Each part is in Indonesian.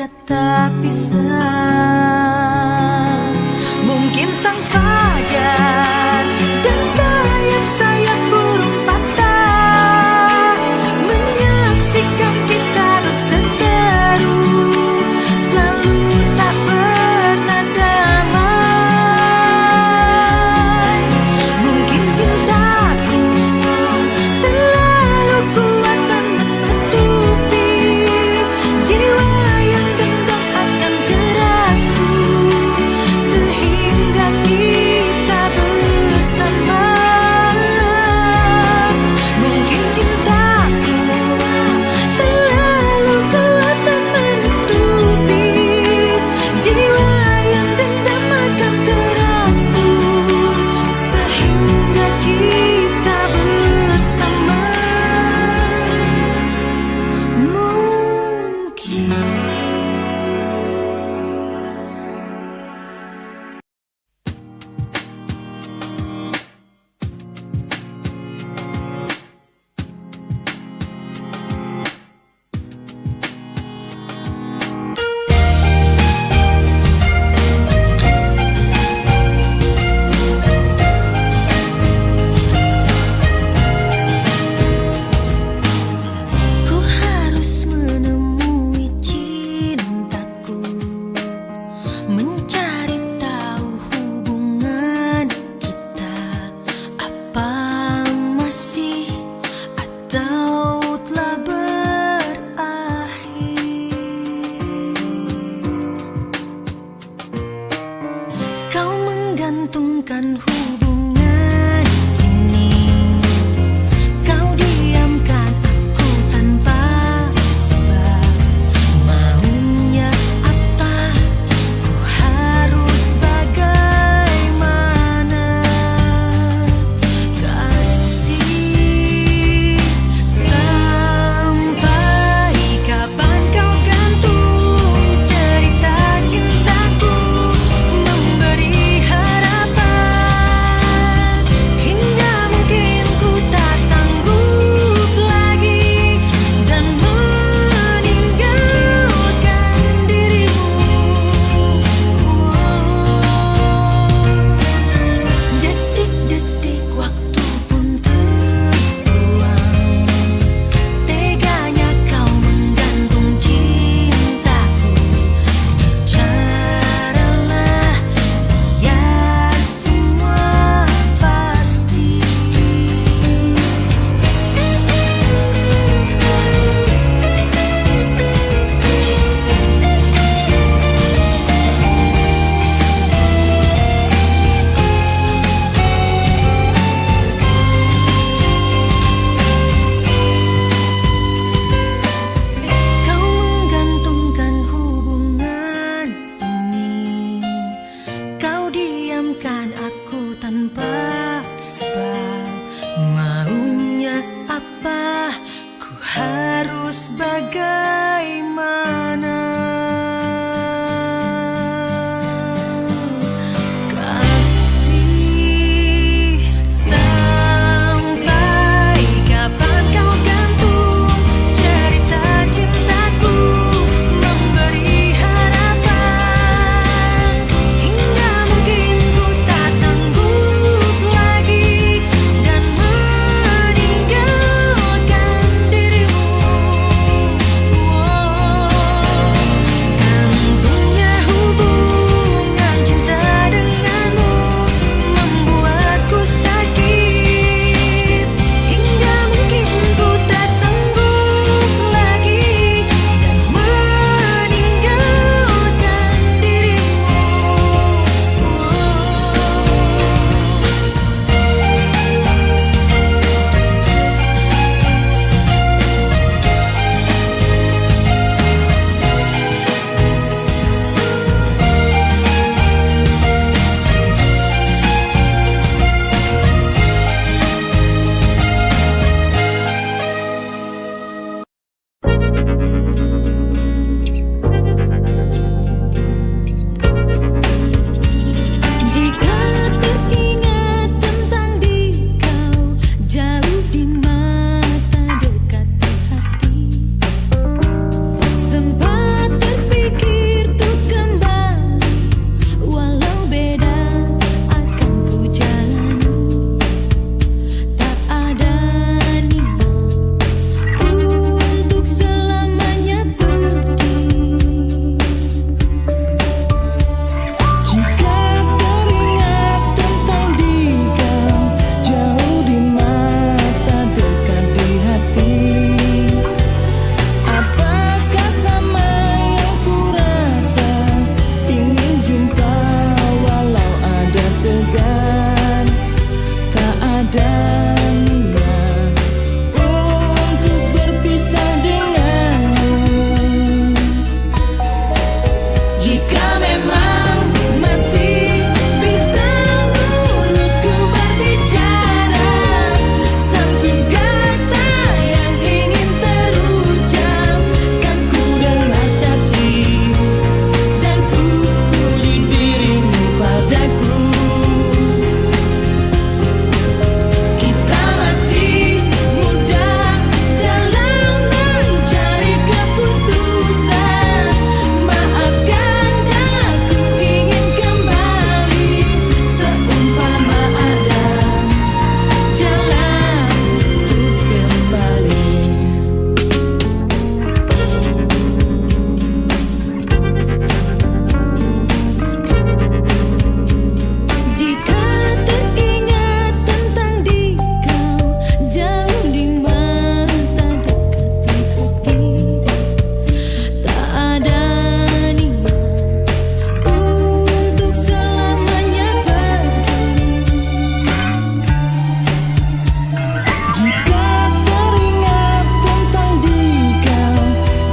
kita tak bisa. Mungkin sang fajar dan sayap-sayap burung patah menyaksikan kita berseteru, selalu tak pernah damai. Mungkin cintaku terlalu kuat dan menutupi jiwa yang dendam akan gerak.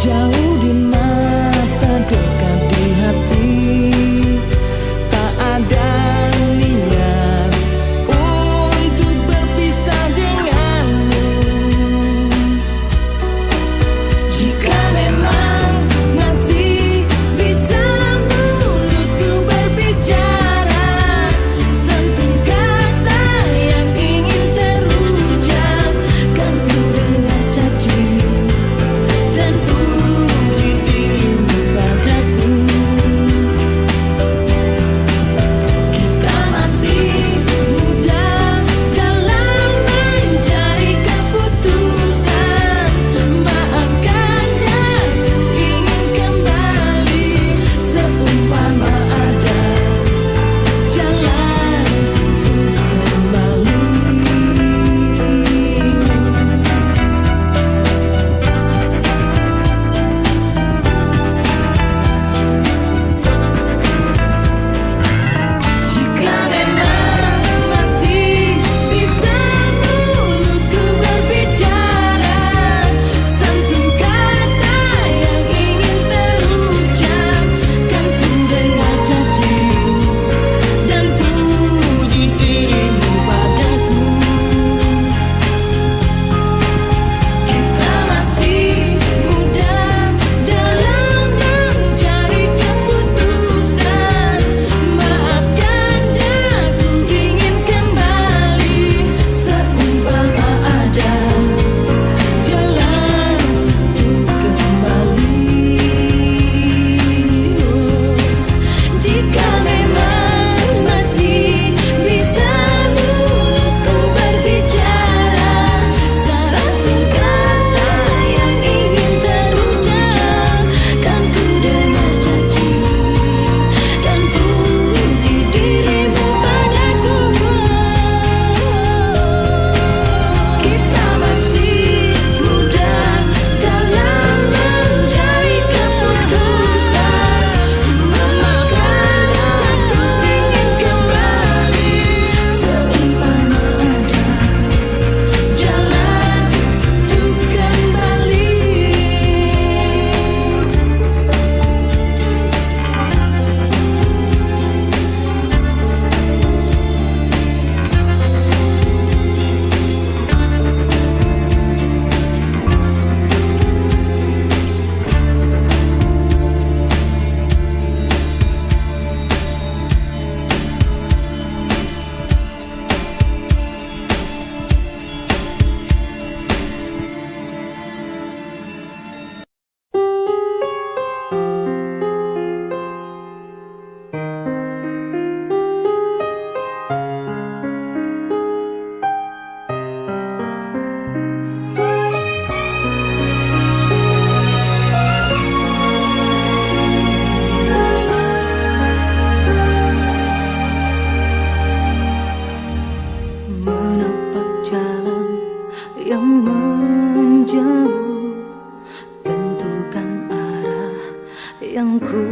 Jauh di mata, dekat di hati, tak ada niat untuk berpisah denganmu. Jika memang masih bisa mulutku berbicara, santun kata yang ingin terucap, kan ku dengar caci dan puji dirimu padaku. Kita masih muda dalam mencari keputusan. Maafkan aku ingin kembali, seumpama ada jalan untuk kembali. Jika memang masih bisa mulutku berbicara, santun kata yang ingin terucap, kan ku dengar cacimu dan puji dirimu padaku. Kita masih muda dalam mencari keputusan. Maafkan aku ingin kembali, seumpama ada jalan untuk kembali. Jika memang masih bisa mulutku berbicara, santun kata yang ingin terucap, kan ku dengar cacimu dan puji dirimu padaku. Kita masih muda dalam mencari keputusan. Maafkan aku ingin kembali, seumpama ada jalan untuk kembali. Menapak jalan yang menjauh, tentukan arah yang ku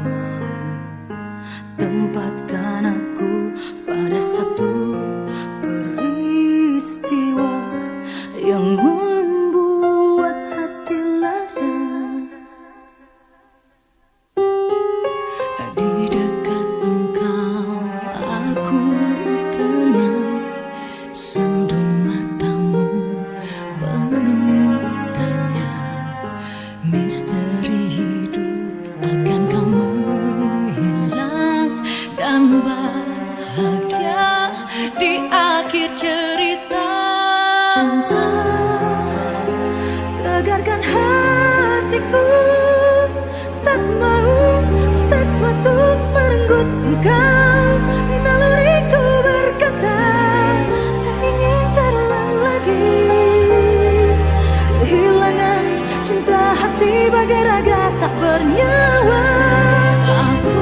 mau. Tempatkan aku pada satu peristiwa yang membuat hati lara. Di dekat engkau aku kenal, sandung matamu penuh tanya. Misteri hidup akan kamu hilang, dan bahagia di akhir cerita. Cinta tegarkan hatiku, tak mau sesuatu merenggut engkau. Naluriku berkata, tak ingin terulang lagi. Kehilangan cinta hati bagai raga tak bernyawa. Aku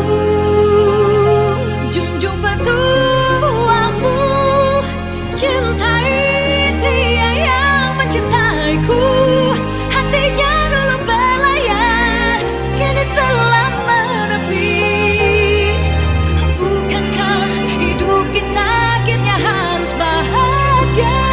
junjung petuamu, cintai dia yang mencintaiku. Hatinya dulu berlayar, kini telah menepi. Bukankah hidup kita akhirnya harus bahagia?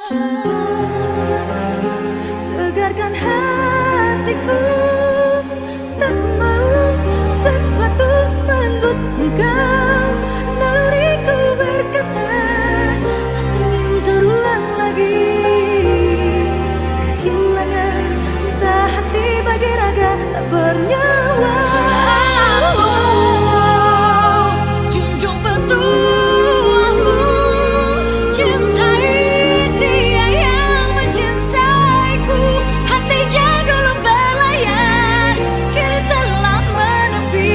Cinta tegarkan hatiku, tak mau sesuatu merenggut engkau. Naluriku berkata tak ingin terulang lagi kehilangan cinta hati bagi raga tak bernyawa. Junjung petuamu, cintai dia yang mencintaiku. Hatinya dulu berlayar, kini telah menepi.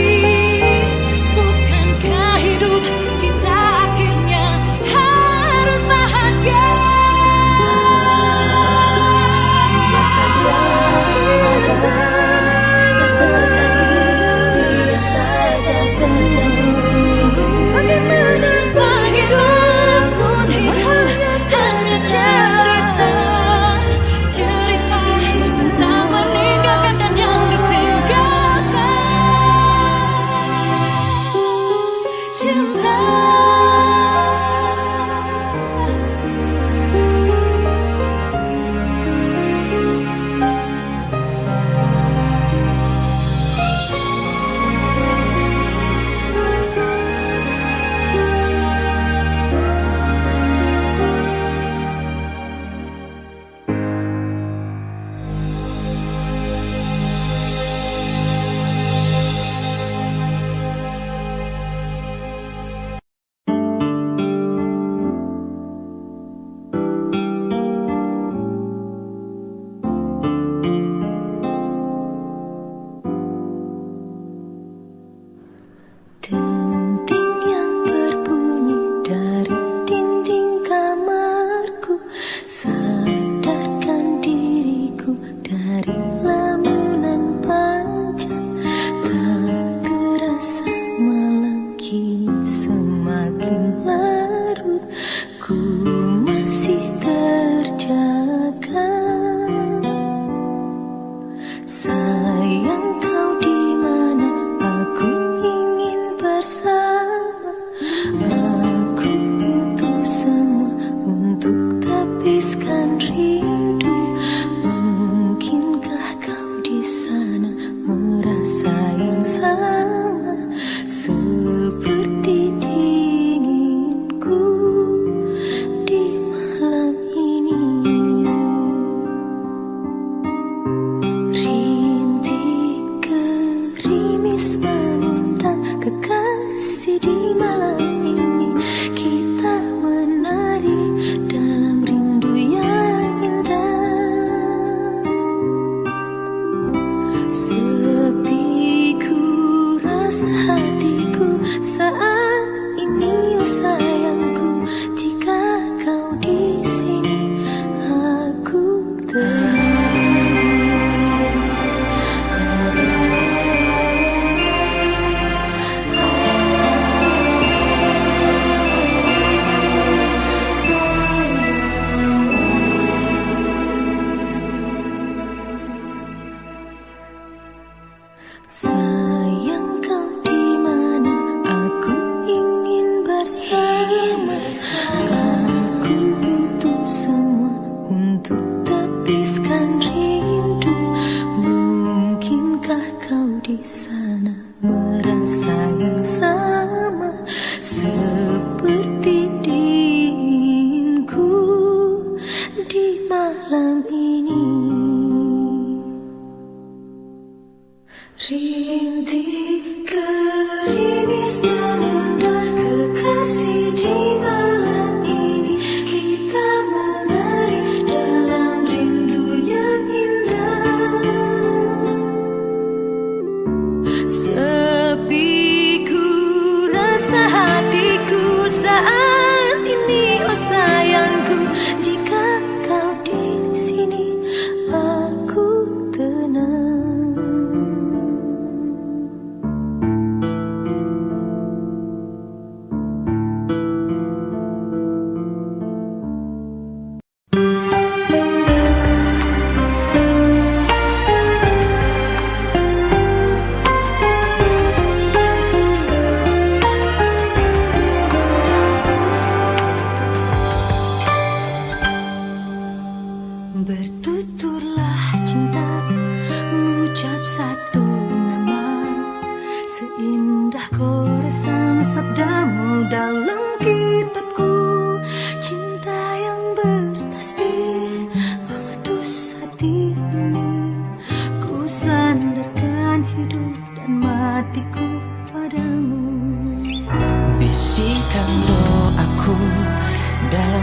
Bukankah hidup kita akhirnya harus bahagia? Biar saja ada yang terjadi, biar saja terjadi. Bagaimana hidup pun hidup hanya cerita, cerita tak meninggalkan dan yang ditinggalkan. Cinta denting yang berbunyi dari dinding kamarku, sadarkan diriku dari lamunan panjang. Tak terasa malam kini semakin larut, ku masih terjaga. Sayang kau di mana? Aku ingin bersama. Aku butuh semua untuk tapiskan rindu. Mungkinkah kau di sana merasa yang sama seperti dinginku di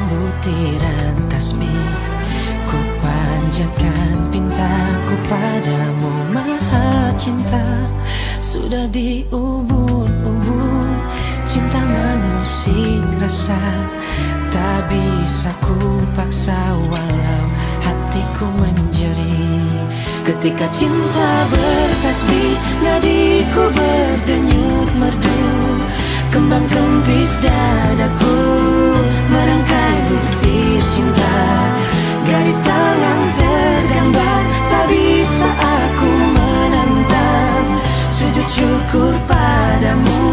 butiran tasbih, ku panjatkan pintaku padamu maha cinta. Sudah diubun-ubun cinta mengusik rasa, tak bisa ku paksa walau hatiku menjerit. Ketika cinta bertasbih, nadiku berdenyut merdu, kembang kempis dadaku merangkai butir cinta. Garis tangan tergambar, tak bisa aku menentang. Sujud syukur padamu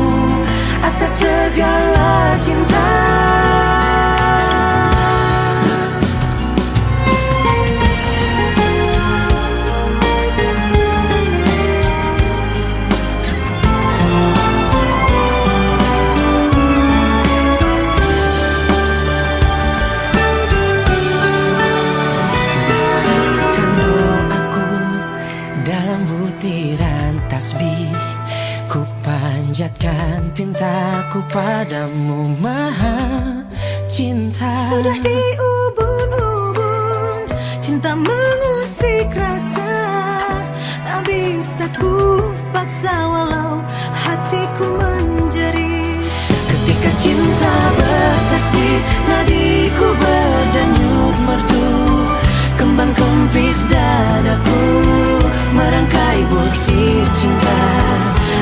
atas segala cinta. Panjatkan pintaku padamu maha cinta. Sudah diubun-ubun cinta mengusik rasa, tak bisa ku paksa walau hatiku menjerit. Ketika cinta bertasbih, nadiku berdenyut merdu, kembang kempis dadaku merangkai butir cinta.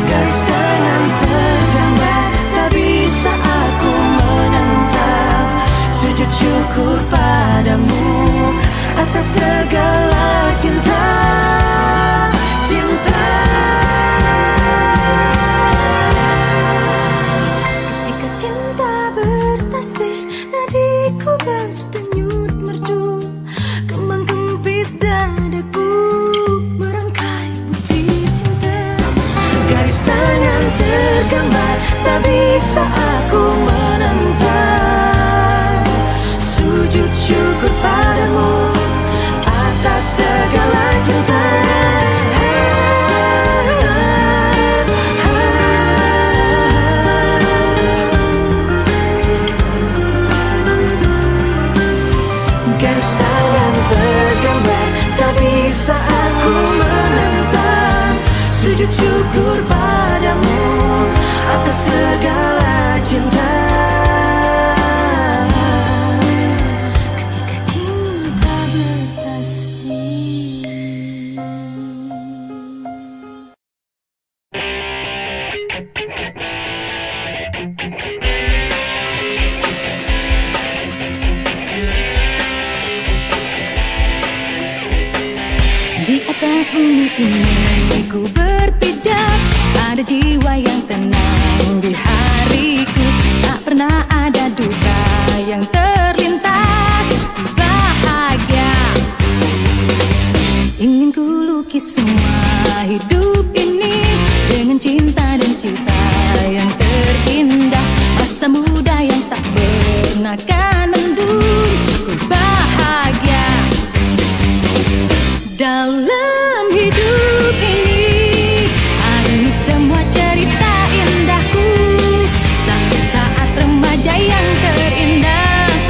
Garis tangan tergambar, tak bisa aku menentang. Sujud syukur padamu atas segala cinta. Cinta. Ketika cinta bertasbih, nadiku berdenyut merdu, kembang kempis dadaku merangkai butir cinta. Garis tangan tergambar, tak bisa aku menentang. Sujud syukur padamu atas segala cinta. Garis tangan tergambar, tak bisa aku menentang. Sujud syukur padamu atas segala cinta. Ketika cinta bertasbih. Di atas bumi ini ku berpijak, ada jiwa yang tenang di hariku. Tak pernah ada duka yang terlintas, bahagia. Ingin ku lukis semua hidup ini dengan cinta dan cita yang terindah. Masa muda yang tak pernah kan mendung, ku bahagia. Dalam hidup ini alami semua cerita indahku, sampai saat remaja yang terindah.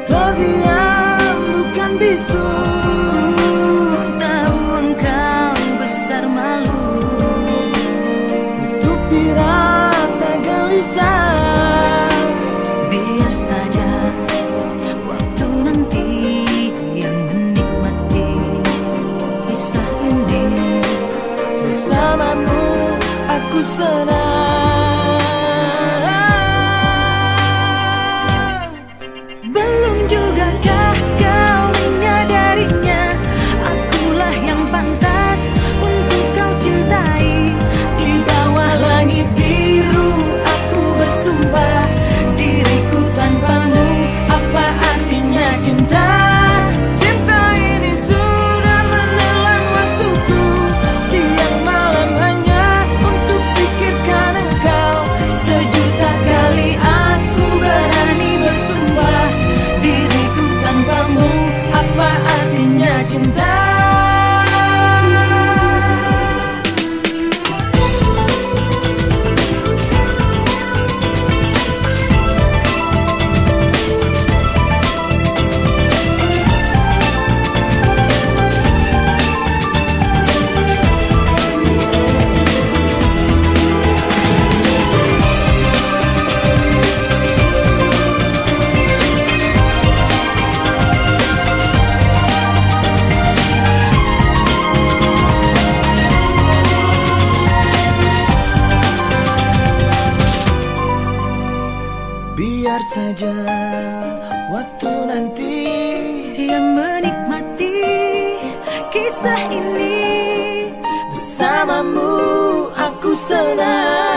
terdiam bukan bisu. Tahu engkau besar malu, Tutupi rasa gelisah. biar saja waktu nanti yang menikmati kisah ini. Bersamamu aku senang. Belum jugakah kau menyadarinya? Akulah yang pantas untuk kau cintai. Di bawah langit biru aku bersumpah, diriku tanpamu apa artinya cinta? Cinta ini sudah menelan waktuku, siang malam hanya untuk pikirkan engkau. Sejuta kali aku berani bersumpah, diriku tanpamu apa artinya cinta? Biar saja waktu nanti Yang menikmati kisah ini. bersamamu aku senang.